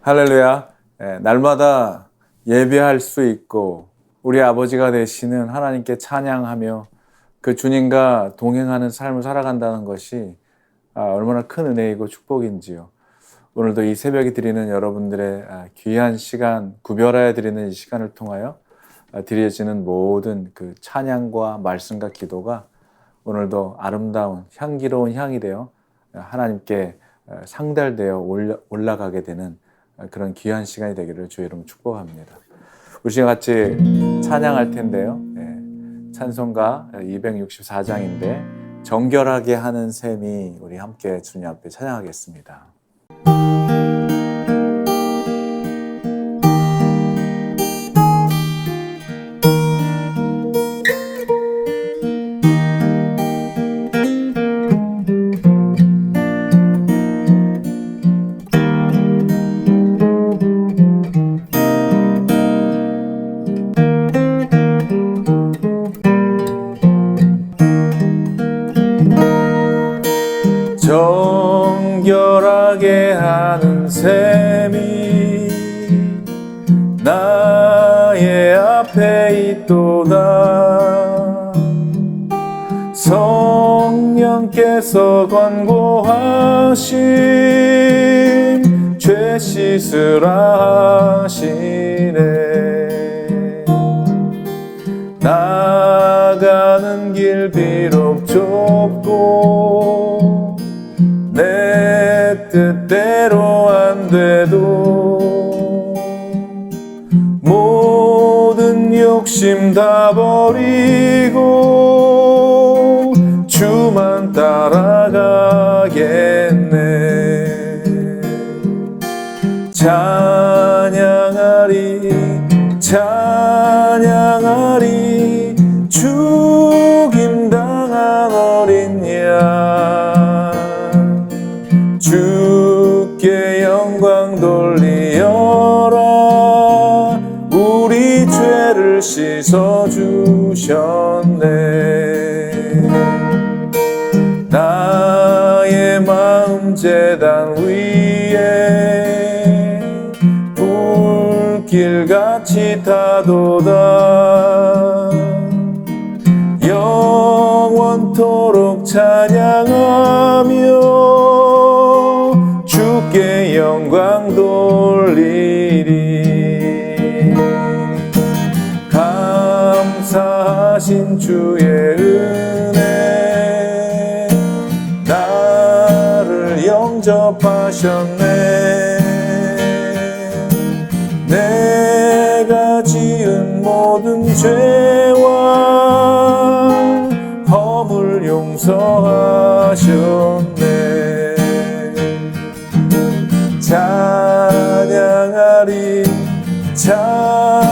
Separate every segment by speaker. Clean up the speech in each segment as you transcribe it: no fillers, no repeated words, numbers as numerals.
Speaker 1: 할렐루야. 날마다 예배할 수 있고 우리 아버지가 되시는 하나님께 찬양하며 그 주님과 동행하는 삶을 살아간다는 것이 얼마나 큰 은혜이고 축복인지요. 오늘도 이 새벽에 드리는 여러분들의 귀한 시간, 구별하여 드리는 이 시간을 통하여 드려지는 모든 그 찬양과 말씀과 기도가 오늘도 아름다운 향기로운 향이 되어 하나님께 상달되어 올라가게 되는 그런 귀한 시간이 되기를 주의 이름으로 축복합니다. 우리 지금 같이 찬양할 텐데요. 찬송가 264장인데 정결하게 하는 셈이 우리 함께 주님 앞에 찬양하겠습니다. 정결하게 하는 셈이 나의 앞에 있도다. 성령께서 권고하신 죄 씻으라 하시네. 나가는 길 비록 좁고 내 뜻대로 안 돼도 모든 욕심 다 버리고 주만 따라가겠네. 찬양하리 찬양하리 죽임당한 어린 양 주께 영광 돌리어라. 우리 죄를 씻어주셨네. 나의 마음 제단 위에 불길같이 타도다. 영원토록 찬양하며 주께 영광 돌리리. 감사하신 주의 은혜 나를 영접하셨네. 내가 지은 모든 죄와 허물 용서하셨네. 찬양하리 찬양하리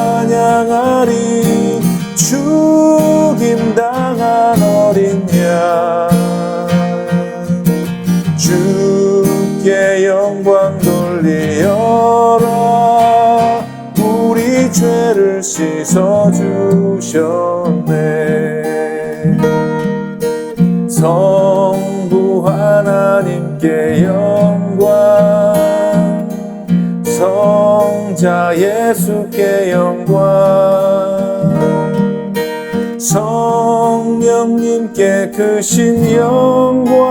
Speaker 1: 죽임당한 어린 양 주께 영광 돌리어라. 우리 죄를 씻어주셨네. 성부 하나님께 영광 성자 예수께 영광 성령님께 크신 영광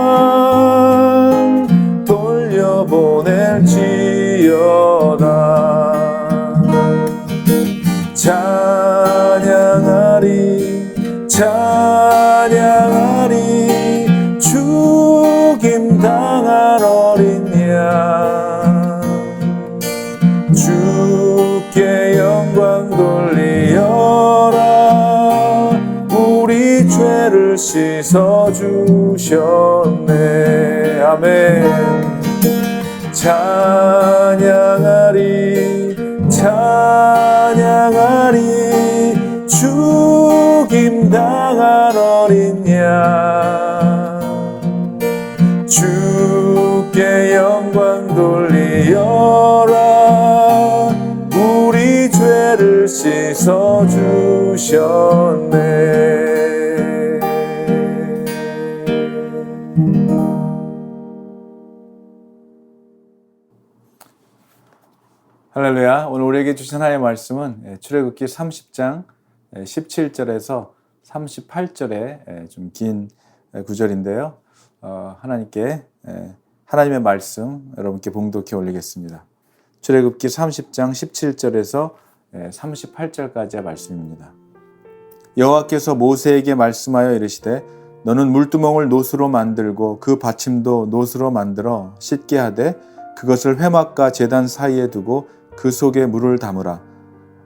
Speaker 1: 돌려보낼지어다. 찬양하리 찬양하리 죽임당한 어린 양 주께 영광 돌리어라. 우리 죄를 씻어주셨네. 아멘. 찬양하리 찬양하리 죽임당한 어린 양 주께 영광 돌리어라. 우리 죄를 씻어주셨네. 할렐루야. 오늘 우리에게 주신 하나님의 말씀은 출애굽기 30장 17절에서 38절의 좀 긴 구절인데요. 하나님께 하나님의 말씀 여러분께 봉독해 올리겠습니다. 출애굽기 30장 17절에서 38절까지의 말씀입니다. 여호와께서 모세에게 말씀하여 이르시되 너는 물두멍을 노수로 만들고 그 받침도 노수로 만들어 씻게 하되 그것을 회막과 제단 사이에 두고 그 속에 물을 담으라.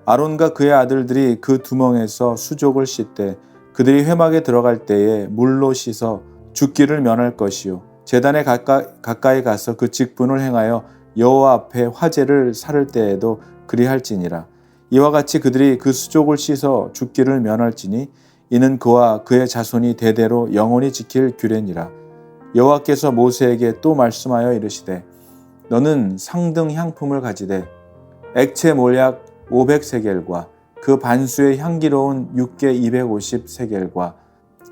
Speaker 1: 아론과 그의 아들들이 그 두멍에서 수족을 씻되 그들이 회막에 들어갈 때에 물로 씻어 죽기를 면할 것이요 제단에 가까이 가서 그 직분을 행하여 여호와 앞에 화제를 살을 때에도 그리할지니라. 이와 같이 그들이 그 수족을 씻어 죽기를 면할지니 이는 그와 그의 자손이 대대로 영원히 지킬 규례니라. 여호와께서 모세에게 또 말씀하여 이르시되 너는 상등 향품을 가지되 액체 몰약 500세겔과 그 반수의 향기로운 육개 250세겔과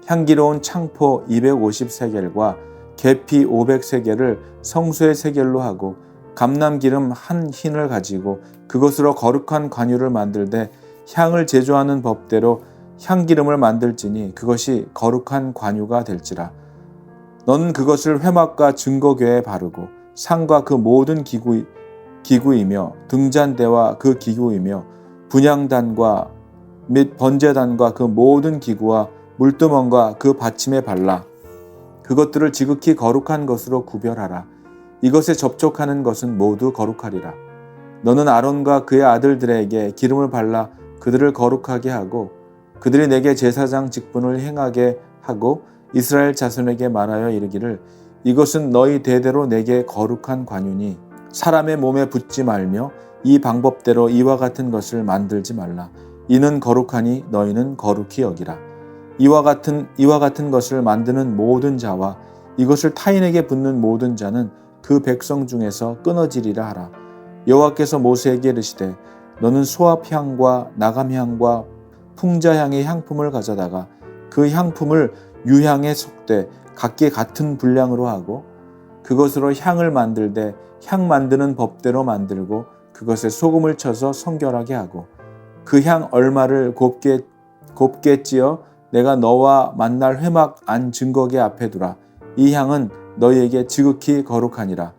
Speaker 1: 향기로운 창포 250세겔과 계피 500세겔을 성수의 세겔로 하고 감람기름 한 흰을 가지고 그것으로 거룩한 관유를 만들되 향을 제조하는 법대로 향기름을 만들지니 그것이 거룩한 관유가 될지라. 너는 그것을 회막과 증거궤에 바르고 상과 그 모든 기구이며 등잔대와 그 기구이며 분향단과 및 번제단과 그 모든 기구와 물두멍과 그 받침에 발라 그것들을 지극히 거룩한 것으로 구별하라. 이것에 접촉하는 것은 모두 거룩하리라. 너는 아론과 그의 아들들에게 기름을 발라 그들을 거룩하게 하고 그들이 내게 제사장 직분을 행하게 하고 이스라엘 자손에게 말하여 이르기를 이것은 너희 대대로 내게 거룩한 관유니 사람의 몸에 붙지 말며 이 방법대로 이와 같은 것을 만들지 말라. 이는 거룩하니 너희는 거룩히 여기라. 이와 같은 것을 만드는 모든 자와 이것을 타인에게 붓는 모든 자는 그 백성 중에서 끊어지리라 하라. 여호와께서 모세에게 이르시되 너는 소합향과 나감향과 풍자향의 향품을 가져다가 그 향품을 유향에 섞되 각기 같은 분량으로 하고 그것으로 향을 만들되 향 만드는 법대로 만들고 그것에 소금을 쳐서 성결하게 하고 그 향 얼마를 곱게 찌어 내가 너와 만날 회막 안 증거궤 앞에 두라. 이 향은 너희에게 지극히 거룩하니라.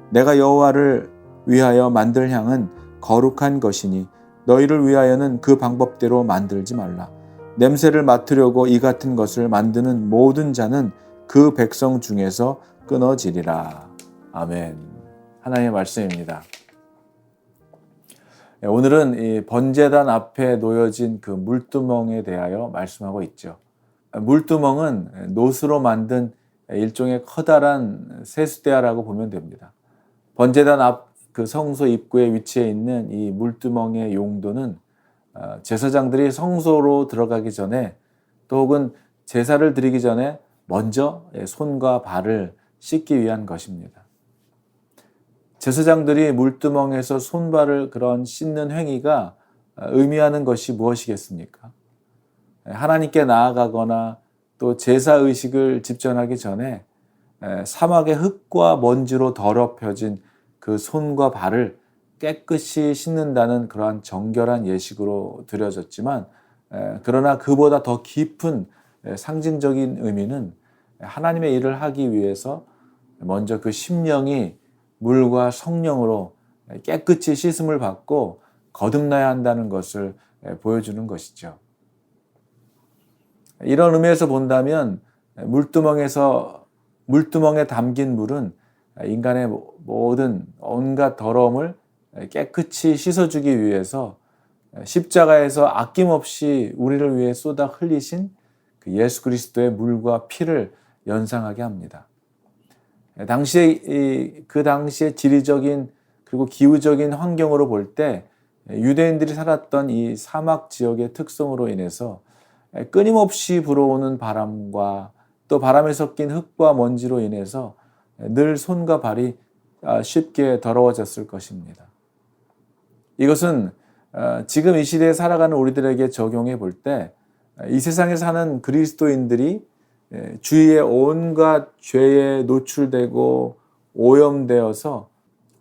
Speaker 1: 내가 여호와를 위하여 만들 향은 거룩한 것이니 너희를 위하여는 그 방법대로 만들지 말라. 냄새를 맡으려고 이 같은 것을 만드는 모든 자는 그 백성 중에서 끊어지리라. 아멘. 하나님의 말씀입니다. 오늘은 이 번제단 앞에 놓여진 그 물두멍에 대하여 말씀하고 있죠. 물두멍은 노수로 만든 일종의 커다란 세수대야라고 보면 됩니다. 번제단 앞 그 성소 입구에 위치해 있는 이 물두멍의 용도는 제사장들이 성소로 들어가기 전에 또 혹은 제사를 드리기 전에 먼저 손과 발을 씻기 위한 것입니다. 제사장들이 물두멍에서 손발을 그런 씻는 행위가 의미하는 것이 무엇이겠습니까? 하나님께 나아가거나 또 제사의식을 집전하기 전에 사막의 흙과 먼지로 더럽혀진 그 손과 발을 깨끗이 씻는다는 그러한 정결한 예식으로 드려졌지만 그러나 그보다 더 깊은 상징적인 의미는 하나님의 일을 하기 위해서 먼저 그 심령이 물과 성령으로 깨끗이 씻음을 받고 거듭나야 한다는 것을 보여주는 것이죠. 이런 의미에서 본다면 물두멍에 담긴 물은 인간의 모든 온갖 더러움을 깨끗이 씻어주기 위해서 십자가에서 아낌없이 우리를 위해 쏟아 흘리신 그 예수 그리스도의 물과 피를 연상하게 합니다. 그 당시의 지리적인 그리고 기후적인 환경으로 볼 때 유대인들이 살았던 이 사막 지역의 특성으로 인해서 끊임없이 불어오는 바람과 또 바람에 섞인 흙과 먼지로 인해서 늘 손과 발이 쉽게 더러워졌을 것입니다. 이것은 지금 이 시대에 살아가는 우리들에게 적용해 볼 때 이 세상에 사는 그리스도인들이 주위의 온갖 죄에 노출되고 오염되어서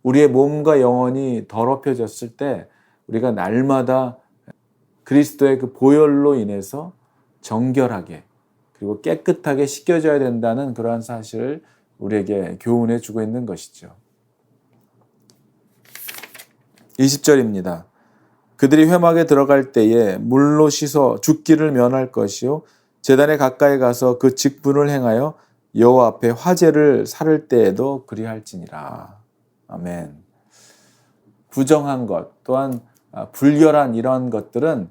Speaker 1: 우리의 몸과 영혼이 더럽혀졌을 때 우리가 날마다 그리스도의 그 보혈로 인해서 정결하게 그리고 깨끗하게 씻겨져야 된다는 그러한 사실을 우리에게 교훈해 주고 있는 것이죠. 20절입니다. 그들이 회막에 들어갈 때에 물로 씻어 죽기를 면할 것이요 제단에 가까이 가서 그 직분을 행하여 여호와 앞에 화제를 살을 때에도 그리할지니라. 아멘. 부정한 것 또한 불결한 이러한 것들은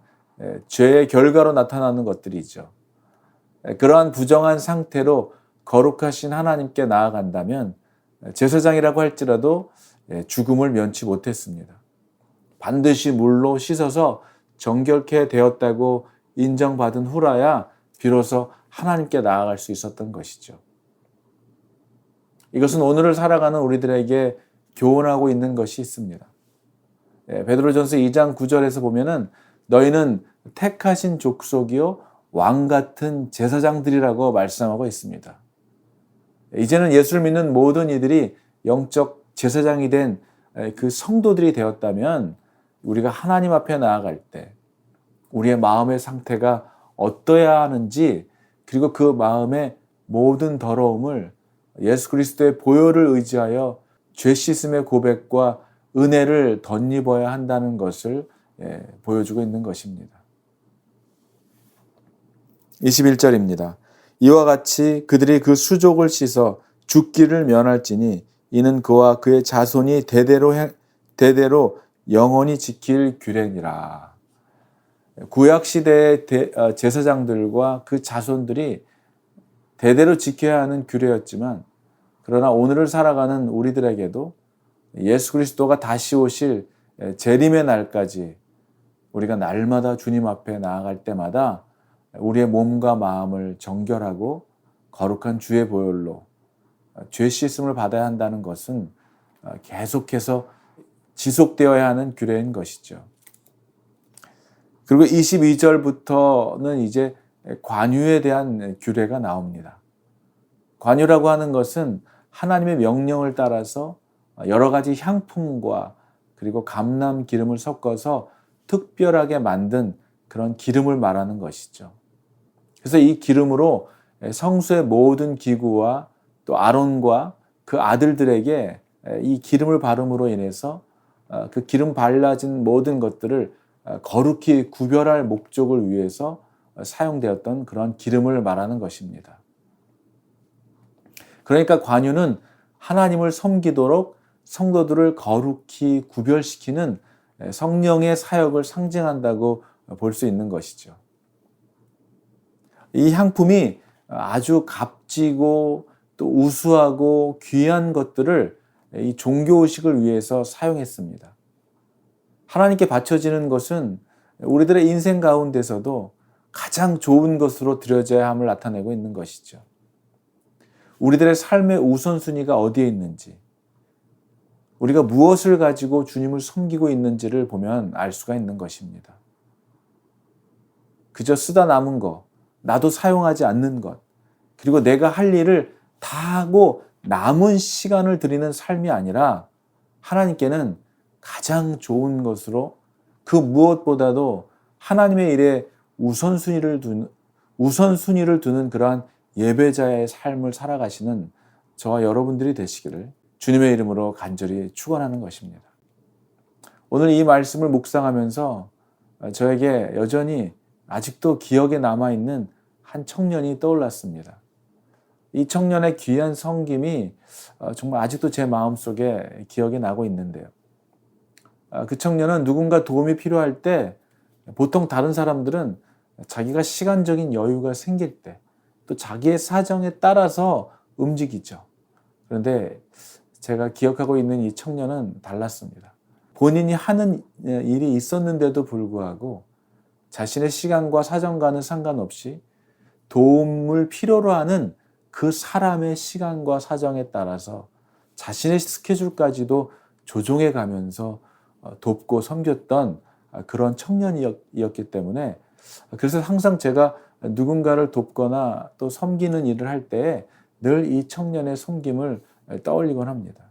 Speaker 1: 죄의 결과로 나타나는 것들이죠. 그러한 부정한 상태로 거룩하신 하나님께 나아간다면 제사장이라고 할지라도 죽음을 면치 못했습니다. 반드시 물로 씻어서 정결케 되었다고 인정받은 후라야 비로소 하나님께 나아갈 수 있었던 것이죠. 이것은 오늘을 살아가는 우리들에게 교훈하고 있는 것이 있습니다. 베드로전서 2장 9절에서 보면은 너희는 택하신 족속이요 왕 같은 제사장들이라고 말씀하고 있습니다. 이제는 예수를 믿는 모든 이들이 영적 제사장이 된 그 성도들이 되었다면 우리가 하나님 앞에 나아갈 때 우리의 마음의 상태가 어떠해야 하는지 그리고 그 마음의 모든 더러움을 예수 그리스도의 보혈을 의지하여 죄 씻음의 고백과 은혜를 덧입어야 한다는 것을 보여주고 있는 것입니다. 21절입니다. 이와 같이 그들이 그 수족을 씻어 죽기를 면할지니 이는 그와 그의 자손이 대대로 영원히 지킬 규례니라. 구약시대의 제사장들과 그 자손들이 대대로 지켜야 하는 규례였지만 그러나 오늘을 살아가는 우리들에게도 예수 그리스도가 다시 오실 재림의 날까지 우리가 날마다 주님 앞에 나아갈 때마다 우리의 몸과 마음을 정결하고 거룩한 주의 보혈로 죄 씻음을 받아야 한다는 것은 계속해서 지속되어야 하는 규례인 것이죠. 그리고 22절부터는 이제 관유에 대한 규례가 나옵니다. 관유라고 하는 것은 하나님의 명령을 따라서 여러 가지 향품과 그리고 감람 기름을 섞어서 특별하게 만든 그런 기름을 말하는 것이죠. 그래서 이 기름으로 성소의 모든 기구와 또 아론과 그 아들들에게 이 기름을 바름으로 인해서 그 기름 발라진 모든 것들을 거룩히 구별할 목적을 위해서 사용되었던 그런 기름을 말하는 것입니다. 그러니까 관유는 하나님을 섬기도록 성도들을 거룩히 구별시키는 성령의 사역을 상징한다고 볼 수 있는 것이죠. 이 향품이 아주 값지고 또 우수하고 귀한 것들을 이 종교의식을 위해서 사용했습니다. 하나님께 바쳐지는 것은 우리들의 인생 가운데서도 가장 좋은 것으로 드려져야 함을 나타내고 있는 것이죠. 우리들의 삶의 우선순위가 어디에 있는지, 우리가 무엇을 가지고 주님을 섬기고 있는지를 보면 알 수가 있는 것입니다. 그저 쓰다 남은 것, 나도 사용하지 않는 것, 그리고 내가 할 일을 다 하고 남은 시간을 드리는 삶이 아니라 하나님께는 가장 좋은 것으로 그 무엇보다도 하나님의 일에 우선순위를 두는 그러한 예배자의 삶을 살아가시는 저와 여러분들이 되시기를 주님의 이름으로 간절히 축원하는 것입니다. 오늘 이 말씀을 묵상하면서 저에게 여전히 아직도 기억에 남아있는 한 청년이 떠올랐습니다. 이 청년의 귀한 섬김이 정말 아직도 제 마음속에 기억이 나고 있는데요. 그 청년은 누군가 도움이 필요할 때 보통 다른 사람들은 자기가 시간적인 여유가 생길 때 또 자기의 사정에 따라서 움직이죠. 그런데 제가 기억하고 있는 이 청년은 달랐습니다. 본인이 하는 일이 있었는데도 불구하고 자신의 시간과 사정과는 상관없이 도움을 필요로 하는 그 사람의 시간과 사정에 따라서 자신의 스케줄까지도 조정해 가면서 돕고 섬겼던 그런 청년이었기 때문에 그래서 항상 제가 누군가를 돕거나 또 섬기는 일을 할 때 늘 이 청년의 섬김을 떠올리곤 합니다.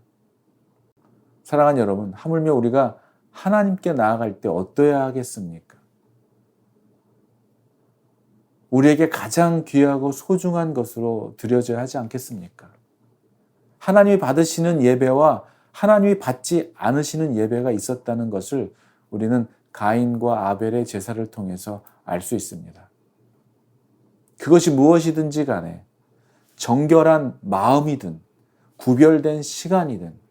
Speaker 1: 사랑하는 여러분, 하물며 우리가 하나님께 나아갈 때 어떠해야 하겠습니까? 우리에게 가장 귀하고 소중한 것으로 드려져야 하지 않겠습니까? 하나님이 받으시는 예배와 하나님이 받지 않으시는 예배가 있었다는 것을 우리는 가인과 아벨의 제사를 통해서 알 수 있습니다. 그것이 무엇이든지 간에 정결한 마음이든 구별된 시간이든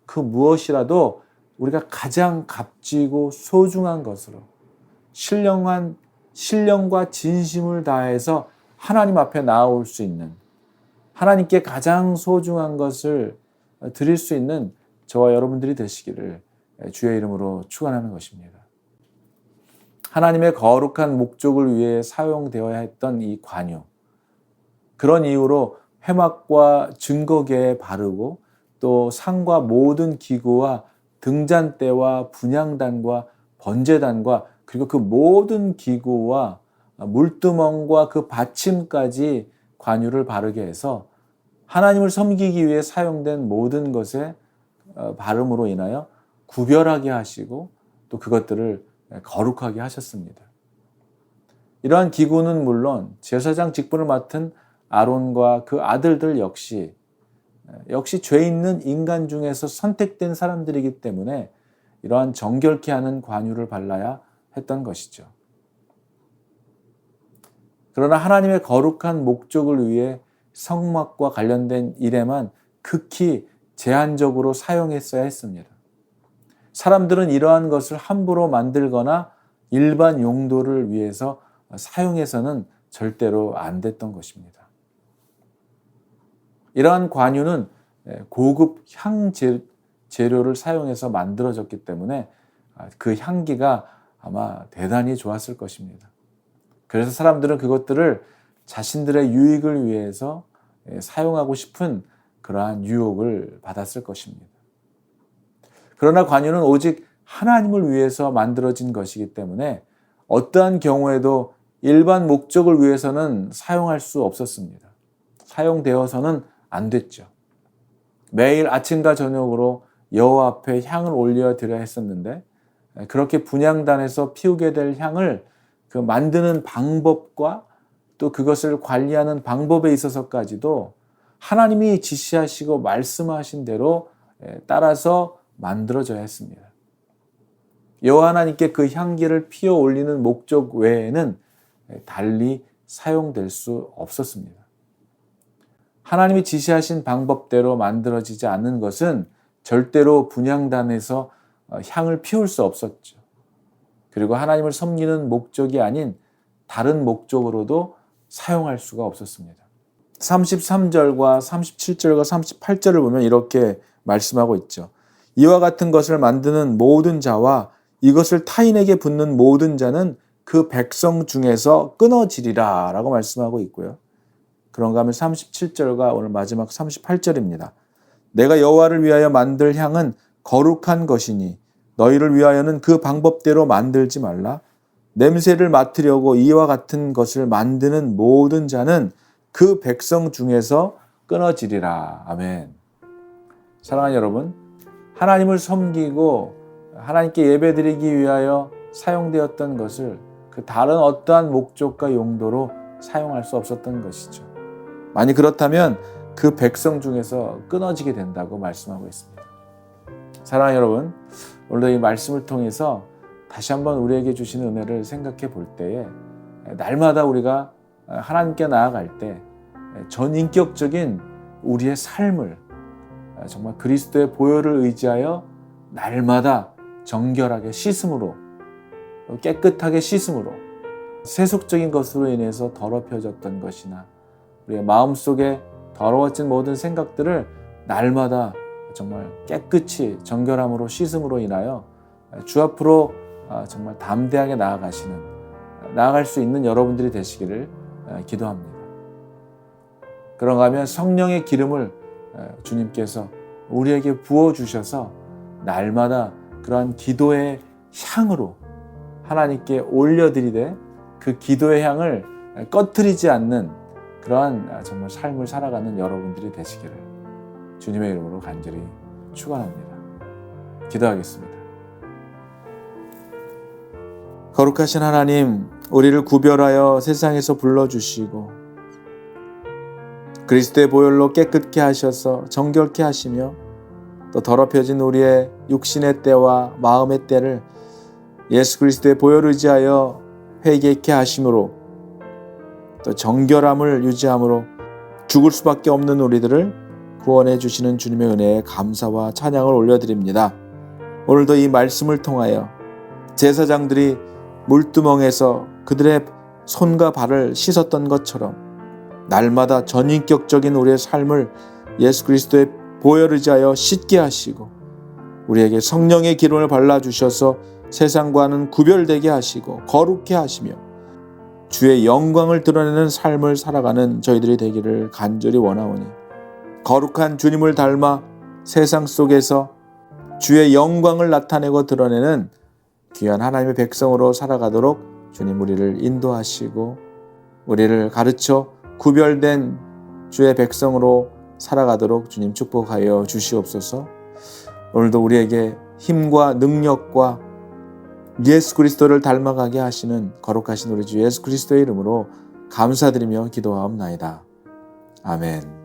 Speaker 1: 그 무엇이라도 우리가 가장 값지고 소중한 것으로 신령과 진심을 다해서 하나님 앞에 나아올 수 있는, 하나님께 가장 소중한 것을 드릴 수 있는 저와 여러분들이 되시기를 주의 이름으로 축원하는 것입니다. 하나님의 거룩한 목적을 위해 사용되어야 했던 이 관유, 그런 이유로 회막과 증거궤에 바르고 또 상과 모든 기구와 등잔대와 분향단과 번제단과 그리고 그 모든 기구와 물두멍과 그 받침까지 관유를 바르게 해서 하나님을 섬기기 위해 사용된 모든 것의 바름으로 인하여 구별하게 하시고 또 그것들을 거룩하게 하셨습니다. 이러한 기구는 물론 제사장 직분을 맡은 아론과 그 아들들 역시 죄 있는 인간 중에서 선택된 사람들이기 때문에 이러한 정결케 하는 관유를 발라야 했던 것이죠. 그러나 하나님의 거룩한 목적을 위해 성막과 관련된 일에만 극히 제한적으로 사용했어야 했습니다. 사람들은 이러한 것을 함부로 만들거나 일반 용도를 위해서 사용해서는 절대로 안 됐던 것입니다. 이러한 관유는 고급 향 재료를 사용해서 만들어졌기 때문에 그 향기가 아마 대단히 좋았을 것입니다. 그래서 사람들은 그것들을 자신들의 유익을 위해서 사용하고 싶은 그러한 유혹을 받았을 것입니다. 그러나 관유는 오직 하나님을 위해서 만들어진 것이기 때문에 어떠한 경우에도 일반 목적을 위해서는 사용할 수 없었습니다. 사용되어서는 안 됐죠. 매일 아침과 저녁으로 여호와 앞에 향을 올려 드려야 했었는데 그렇게 분향단에서 피우게 될 향을 그 만드는 방법과 또 그것을 관리하는 방법에 있어서까지도 하나님이 지시하시고 말씀하신 대로 따라서 만들어져야 했습니다. 여호와 하나님께 그 향기를 피워 올리는 목적 외에는 달리 사용될 수 없었습니다. 하나님이 지시하신 방법대로 만들어지지 않는 것은 절대로 분향단에서 향을 피울 수 없었죠. 그리고 하나님을 섬기는 목적이 아닌 다른 목적으로도 사용할 수가 없었습니다. 33절과 37절과 38절을 보면 이렇게 말씀하고 있죠. 이와 같은 것을 만드는 모든 자와 이것을 타인에게 붓는 모든 자는 그 백성 중에서 끊어지리라 라고 말씀하고 있고요. 그런가 하면 37절과 오늘 마지막 38절입니다. 내가 여호와를 위하여 만들 향은 거룩한 것이니 너희를 위하여는 그 방법대로 만들지 말라. 냄새를 맡으려고 이와 같은 것을 만드는 모든 자는 그 백성 중에서 끊어지리라. 아멘. 사랑하는 여러분, 하나님을 섬기고 하나님께 예배드리기 위하여 사용되었던 것을 그 다른 어떠한 목적과 용도로 사용할 수 없었던 것이죠. 만약 그렇다면 그 백성 중에서 끊어지게 된다고 말씀하고 있습니다. 사랑하는 여러분, 오늘 이 말씀을 통해서 다시 한번 우리에게 주시는 은혜를 생각해 볼 때에 날마다 우리가 하나님께 나아갈 때 전인격적인 우리의 삶을 정말 그리스도의 보혈을 의지하여 날마다 정결하게 씻음으로 깨끗하게 씻음으로 세속적인 것으로 인해서 더럽혀졌던 것이나 우리의 마음속에 더러워진 모든 생각들을 날마다 정말 깨끗이 정결함으로 씻음으로 인하여 주 앞으로 정말 담대하게 나아갈 수 있는 여러분들이 되시기를 기도합니다. 그런가 하면 성령의 기름을 주님께서 우리에게 부어주셔서 날마다 그러한 기도의 향으로 하나님께 올려드리되 그 기도의 향을 꺼트리지 않는 그러한 정말 삶을 살아가는 여러분들이 되시기를 주님의 이름으로 간절히 축원합니다. 기도하겠습니다. 거룩하신 하나님, 우리를 구별하여 세상에서 불러주시고 그리스도의 보혈로 깨끗게 하셔서 정결케 하시며 또 더럽혀진 우리의 육신의 때와 마음의 때를 예수 그리스도의 보혈을 의지하여 회개케 하심으로 또 정결함을 유지함으로 죽을 수밖에 없는 우리들을 구원해 주시는 주님의 은혜에 감사와 찬양을 올려드립니다. 오늘도 이 말씀을 통하여 제사장들이 물두멍에서 그들의 손과 발을 씻었던 것처럼 날마다 전인격적인 우리의 삶을 예수 그리스도의 보혈을 의지하여 씻게 하시고 우리에게 성령의 기름을 발라주셔서 세상과는 구별되게 하시고 거룩해 하시며 주의 영광을 드러내는 삶을 살아가는 저희들이 되기를 간절히 원하오니 거룩한 주님을 닮아 세상 속에서 주의 영광을 나타내고 드러내는 귀한 하나님의 백성으로 살아가도록 주님 우리를 인도하시고 우리를 가르쳐 구별된 주의 백성으로 살아가도록 주님 축복하여 주시옵소서. 오늘도 우리에게 힘과 능력과 예수 그리스도를 닮아가게 하시는 거룩하신 우리 주 예수 그리스도의 이름으로 감사드리며 기도하옵나이다. 아멘.